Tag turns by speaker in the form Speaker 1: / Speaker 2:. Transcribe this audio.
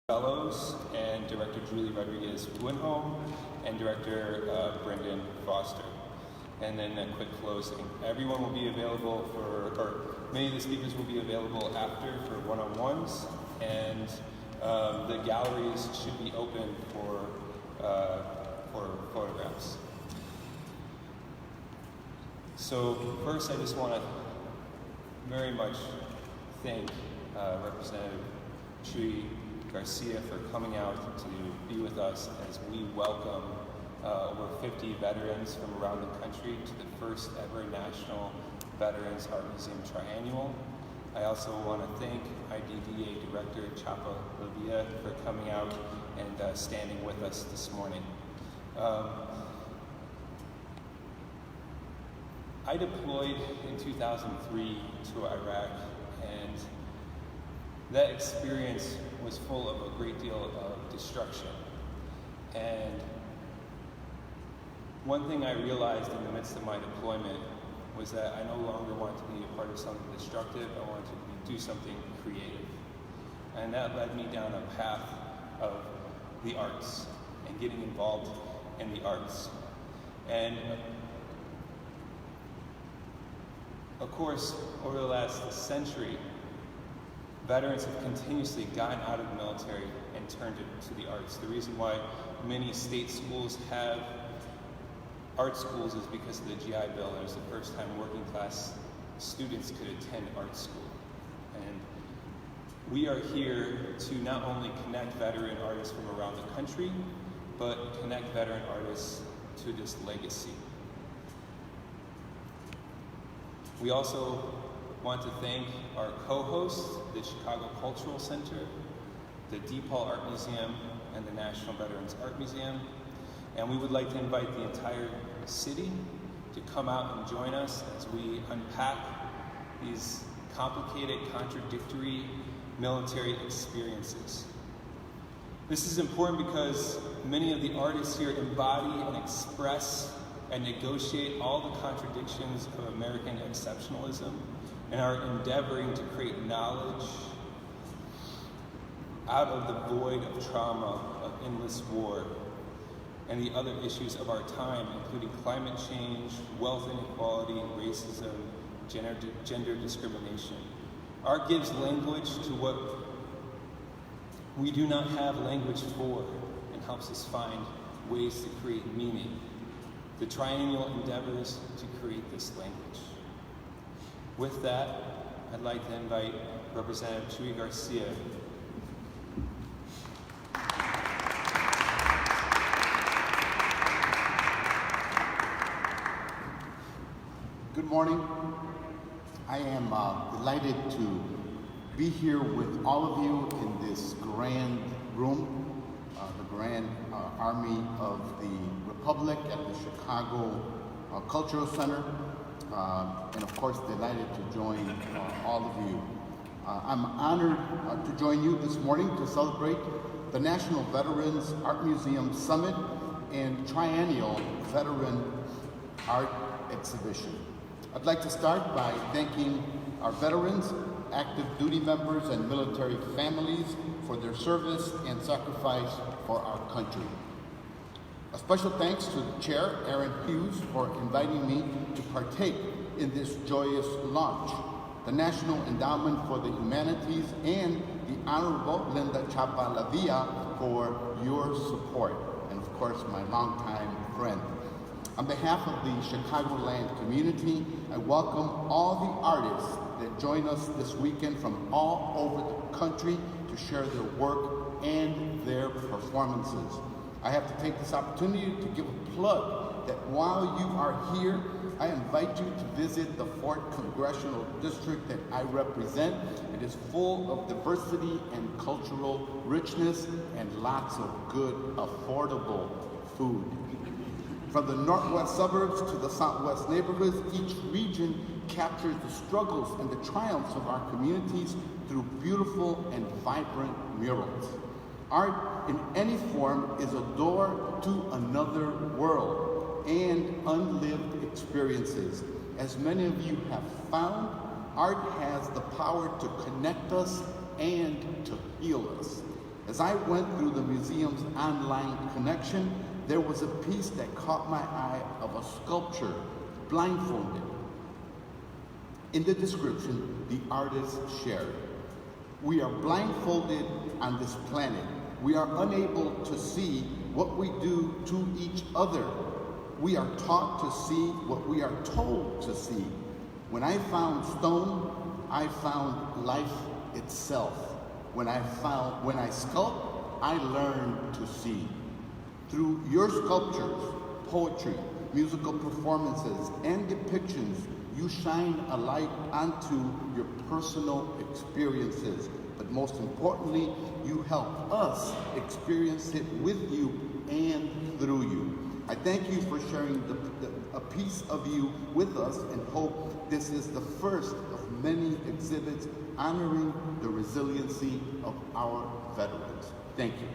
Speaker 1: Fellows and Director Julie Rodriguez-Winholm and Director Brendan Foster. And then a quick closing. Everyone will be available or many of the speakers will be available after for one-on-ones, and the galleries should be open for photographs. So first, I just want to very much thank Representative Chuy García for coming out to be with us as we welcome over 50 veterans from around the country to the first ever National Veterans Art Museum Triennial. I also want to thank IDDA Director Chapa Lavia for coming out and standing with us this morning. I deployed in 2003 to Iraq, and that experience was full of a great deal of destruction. And one thing I realized in the midst of my deployment was that I no longer wanted to be a part of something destructive. I wanted to do something creative. And that led me down a path of the arts and getting involved in the arts. And of course, over the last century, veterans have continuously gotten out of the military and turned it to the arts. The reason why many state schools have art schools is because of the GI Bill. It was the first time working class students could attend art school. And we are here to not only connect veteran artists from around the country, but connect veteran artists to this legacy. We also want to thank our co-hosts, the Chicago Cultural Center, the DePaul Art Museum, and the National Veterans Art Museum. And we would like to invite the entire city to come out and join us as we unpack these complicated, contradictory military experiences. This is important because many of the artists here embody and express and negotiate all the contradictions of American exceptionalism and are endeavoring to create knowledge out of the void of trauma, of endless war, and the other issues of our time, including climate change, wealth inequality, racism, gender discrimination. Art gives language to what we do not have language for and helps us find ways to create meaning. The triennial endeavors to create this language. With that, I'd like to invite Representative Chuy García.
Speaker 2: Good morning. I am delighted to be here with all of you in this grand room, the Grand Army of the Republic at the Chicago Cultural Center, and of course delighted to join all of you. I'm honored to join you this morning to celebrate the National Veterans Art Museum Summit and Triennial Veteran Art Exhibition. I'd like to start by thanking our veterans, active duty members, and military families for their service and sacrifice for our country. A special thanks to the Chair, Aaron Hughes, for inviting me to partake in this joyous launch, the National Endowment for the Humanities, and the Honorable Linda Chapa Lavia for your support, and of course my longtime friend. On behalf of the Chicagoland community, I welcome all the artists that join us this weekend from all over the country to share their work and their performances. I have to take this opportunity to give a plug that while you are here, I invite you to visit the 4th Congressional District that I represent. It is full of diversity and cultural richness and lots of good, affordable food. From the northwest suburbs to the southwest neighborhoods, each region captures the struggles and the triumphs of our communities through beautiful and vibrant murals. Art in any form is a door to another world and unlived experiences. As many of you have found, art has the power to connect us and to heal us. As I went through the museum's online connection, there was a piece that caught my eye of a sculpture, blindfolded. In the description, the artist shared, "We are blindfolded on this planet. We are unable to see what we do to each other. We are taught to see what we are told to see. When I found stone, I found life itself. When I sculpt, I learned to see. Through your sculptures, poetry, musical performances, and depictions, you shine a light onto your personal experiences. But most importantly, you help us experience it with you and through you. I thank you for sharing a piece of you with us and hope this is the first of many exhibits honoring the resiliency of our veterans." Thank you.